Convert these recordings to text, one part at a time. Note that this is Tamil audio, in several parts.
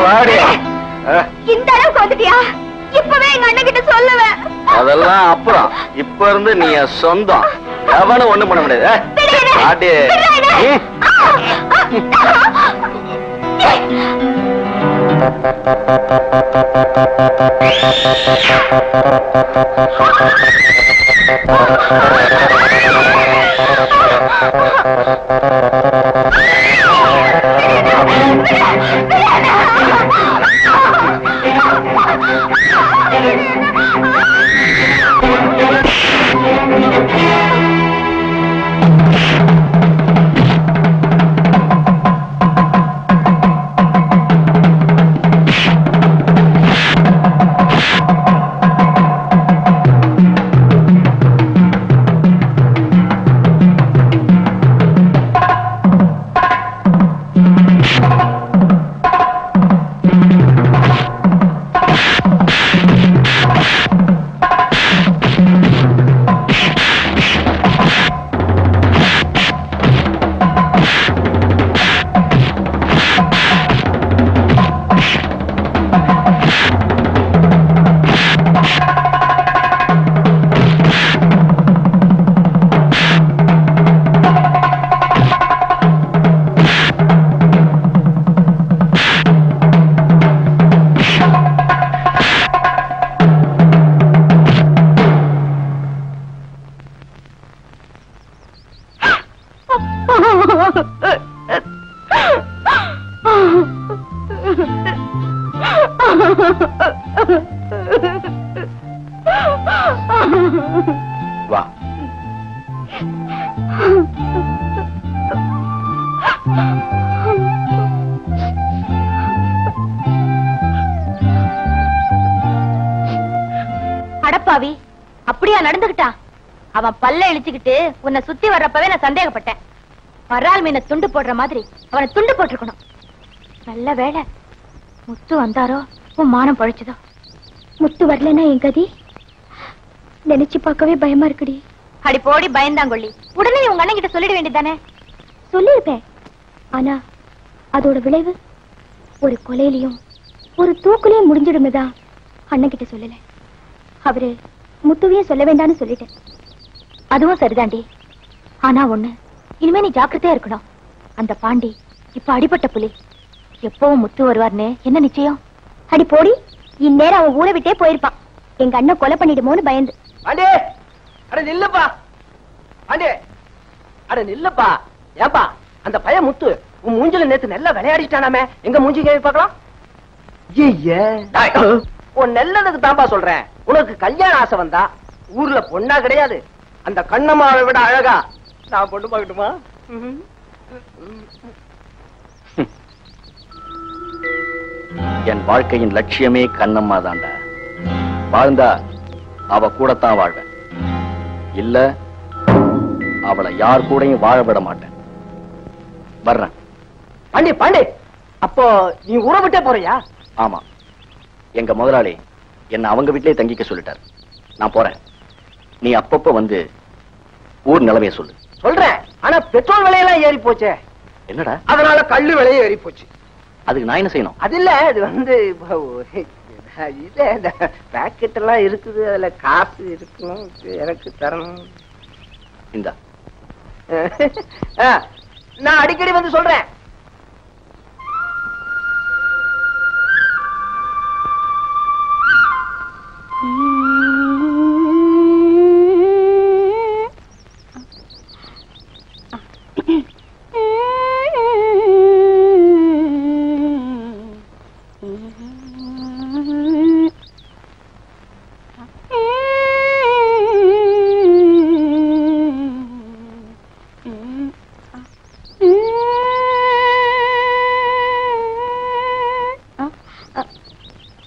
வாடி. இந்த அளவுக்கு வந்துட்டியா? இப்பவே எங்க அண்ணன் கிட்ட சொல்லுவேன். அதெல்லாம் அப்புறம். இப்ப இருந்து நீ சொந்தம். எவனும் ஒண்ணும் பண்ண முடியாது. வாடி. வா. அடப்பாவி, அப்படியா நடந்துகிட்டா? அவன் பல்ல இழிச்சுக்கிட்டு உன்னை சுத்தி வர்றப்பவே நான் சந்தேகப்பட்டேன். வரால் மீனை துண்டு போடுற மாதிரி அவனை துண்டு போட்டிருக்கணும். நல்ல வேளை முத்து வந்தாரோ உன் மானம் பழிச்சதோ. முத்து வரலன்னா என் கதி நினைச்சு பார்க்கவே பயமா இருக்குடி. அடி போடி பயந்தாங்கொள்ளி. உடனே உங்க அண்ணன் கிட்ட சொல்லிட வேண்டியதானே? சொல்லிருப்பேன். ஆனா அதோட விளைவு ஒரு கொலையிலையும் ஒரு தூக்குலையும் முடிஞ்சிடுமேதான் அண்ணன் கிட்ட சொல்லல. அவரு முத்துவையே சொல்ல வேண்டாம்னு சொல்லிட்டேன். அதுவும் சரிதாண்டி. ஆனா ஒண்ணு, இனிமே நீ ஜாக்கிரதையா இருக்கணும். அந்த பாண்டி இப்ப அடிபட்ட புலி. எப்பவும் முத்து வருவார்னு என்ன நிச்சயம்? அடி போடி, இந்நேரம் அவன் ஊரை விட்டே போயிருப்பான். எங்க அண்ணன் கொலை பண்ணிடுமோன்னு பயந்து. அடே அட நில்லுப்பா. அடே அட நில்லுப்பா. ஏப்பா அந்த பைய முத்து உன் மூஞ்சில நேத்து நல்லா விளையாடிட்டானாமே, எங்க மூஞ்சி கேவி பார்க்கலாம். உன் நல்லதுக்கு தான்பா சொல்றேன். உனக்கு கல்யாண ஆசை வந்தா ஊர்ல பொண்ணா கிடையாது, அந்த கண்ணம்மாவை விட அழகா நான் பொண்ணு பார்க்கட்டுமா? என் வாழ்க்கையின் லட்சியமே கண்ணம்மா தாண்டா. வாழ்ந்தா அவ கூடத்தான் வாழ்வேன், இல்ல அவளை யார் கூடயும் வாழ விட மாட்டேன். வர்றேன். பாண்டி பாண்டி, அப்போ நீ ஊரை விட்டே போறியா? ஆமா, எங்க முதலாளி என்ன அவங்க வீட்டிலே தங்கிக்க சொல்லிட்டார். நான் போறேன். நீ அப்பப்ப வந்து ஊர் நிலவைய சொல்லு. சொல்றேன். ஆனா பெட்ரோல் விலையெல்லாம் ஏறி போச்சே. என்னடா? அதனால கல்லு விலையே ஏறி போச்சு. அதுக்கு நான் என்ன செய்யணும்? அது இல்ல, அது வந்து இல்ல, இந்த பாக்கெட் எல்லாம் இருக்குது, அதுல காசு இருக்கணும், எனக்கு தரணும். இந்த நான் அடிக்கடி வந்து சொல்றேன்.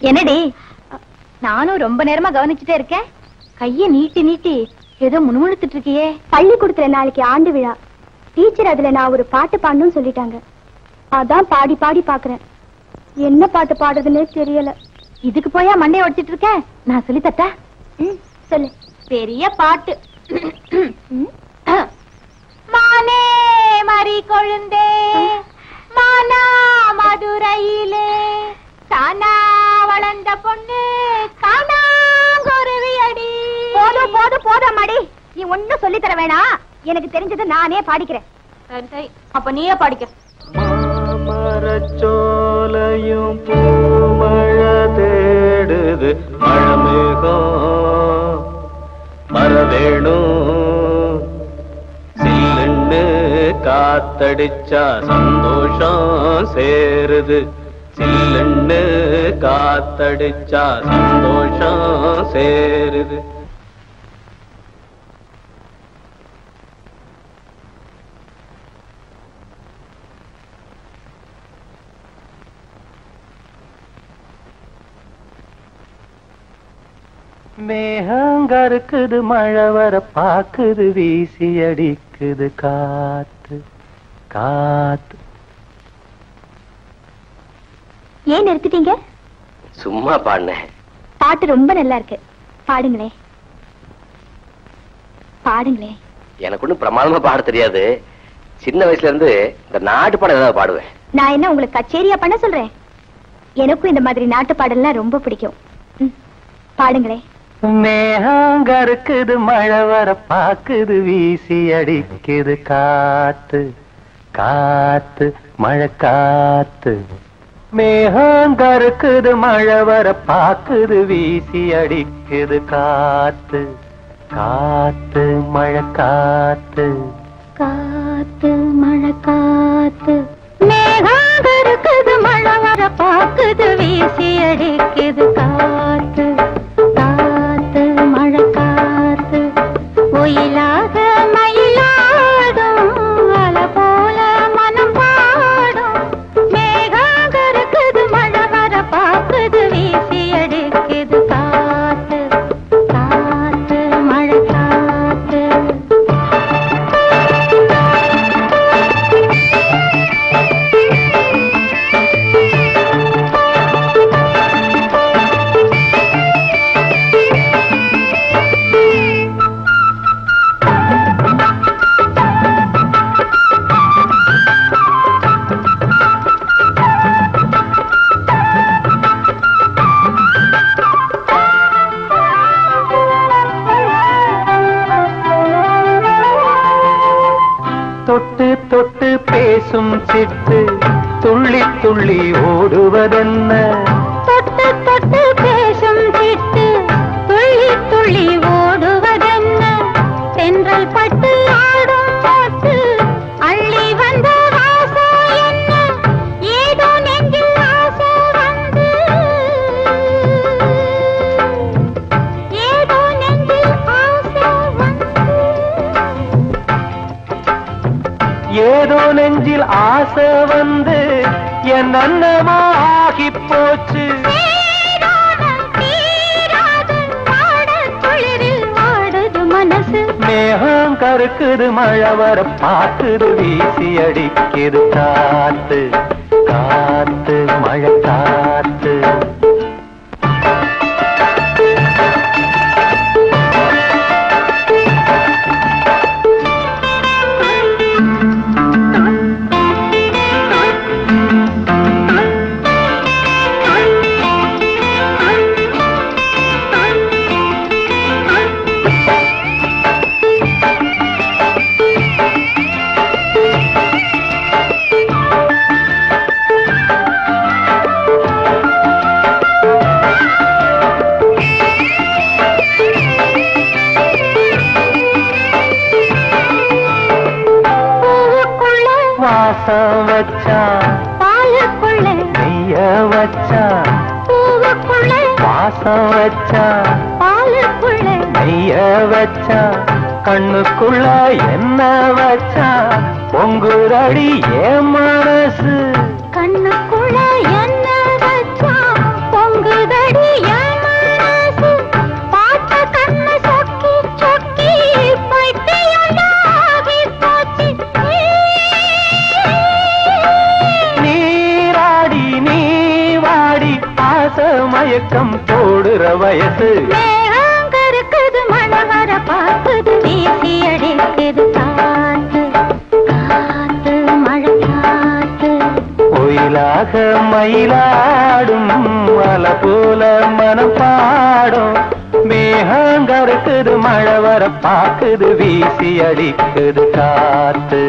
என்னடி, நானும் ரொம்ப நேரமா கவனிச்சுட்டே இருக்கேன். கைய நீட்டி நீட்டி ஏதோ முணுமுணுத்துட்டு இருக்கியே. பள்ளிக்கூடத்துல நாளைக்கு ஆண்டு விழா. டீச்சர் அதுல நான் ஒரு பாட்டு பாடணும்னு சொல்லிட்டாங்க. அதான் பாடி பாடி பாக்குறேன். என்ன பாட்டு பாடுறதுன்னே தெரியல. இதுக்கு போயா மண்டையை உடைச்சிட்டு இருக்க? நான் சொல்லி தட்டா? சொல்லு. பெரிய பாட்டு. மானே மறி கொழுந்தே மானா மதுரையிலே பொண்ணு காணாங்குருவி அடி. போதும் போதும் போதும் மாடி, நீ ஒன்னும் சொல்லி தர வேணாம். எனக்கு தெரிஞ்சது நானே பாடிக்கிறேன். சரி சரி, அப்ப நீயே பாடிக்க. மாமரச்சோலையும் பூமழை தேடுது, மழமேகம் வரவேணும். சில்லுன்னு காத்தடிச்சா சந்தோஷம் சேருது, சில்லுன்னு காத்தடிச்சா சந்தோஷம் சேருது. மேகங்கருக்குது, மழை வர பாக்குது, வீசி அடிக்குது காத்து காத்து. ஏன் நிறுத்திட்டீங்க? சும்மா பாடினேன். பாட்டு ரொம்ப நல்லா இருக்கு, பாடுங்களே பாடுங்களே. எனக்கு ஒன்னும் பிரமாதமா பாட தெரியாது. சின்ன வயசுல இருந்து இந்த நாட்டு பாடம் ஏதாவது பாடுவேன். நான் என்ன உங்களுக்கு கச்சேரியா பண்ண சொல்றேன்? எனக்கும் இந்த மாதிரி நாட்டு பாடல்லாம் ரொம்ப பிடிக்கும். பாடுங்களே. மேகங்கருக்குது, மழை வர பாக்குது, வீசி அடிக்குது காத்து காத்து மழை காத்து. மேகங்கருக்குது, மழை வர பாக்குது, வீசி அடிக்குது காத்து காத்து மழை காத்து காத்து மழை காத்து. மேகங்கருக்குது, மழை வர பாக்குது, வீசி அடிக்குது காத்து காத்து மழை காத்து. ஒயிலாக மயிலாடும் அலை போல மனம் பாடும். மேகங்கருக்குது, மழை வர பாக்குது, வீசி அடிக்குது காத்து காத்து மழை காத்து. தொட்டு தொட்டு பேசும் சிட்டு துள்ளி துள்ளி ஓடுவதென்ன? தொட்டு தொட்டு பேசும் சிட்டு துள்ளி துள்ளி ஓடுவதென்ன? தென்றல் பட்டு ஆடும் பாட்டு அள்ளி வந்த ஆசை என்ன? ஏதோ நெஞ்சில் ஆசை வந்து, ஏதோ நெஞ்சில் ஆசை வந்து. ஏதோ நெஞ்சில் ஆசை வந்து என் அன்னமாகி போச்சு. மேகம் கருக்குது, மழை வர பாக்குது, வீசி அடிக்குது காத்து காத்து மழை காத்து. வாசம் வச்சா பாலுக்குள்ள நெய்ய வச்சா, பூவுக்குள்ள வாசம் வச்சா பாலுக்குள்ள நெய்ய வச்சா, கண்ணுக்குள்ள என்ன வச்சா பொங்குரடி என் மனசு. கண்ணுக்குள்ள என்ன வச்சா பொங்குதடி என் மனசு. பார்த்த கண்ணு சொக்கி சொக்கி பைத்தியமாகி போச்சு. நீராடி நீ வாடி ஆசை மயக்கம் போடுற வயசு. மேகங்கருக்குது, மழை வர பாக்குது, வீசி அடிக்குது காத்து காத்து மழை காத்து. ஒயில குயிலாக மயிலாடும் அலை போல மனம் பாடும் மேகங்கருக்குது மழை வர பாக்குது வீசி அடிக்குது காத்து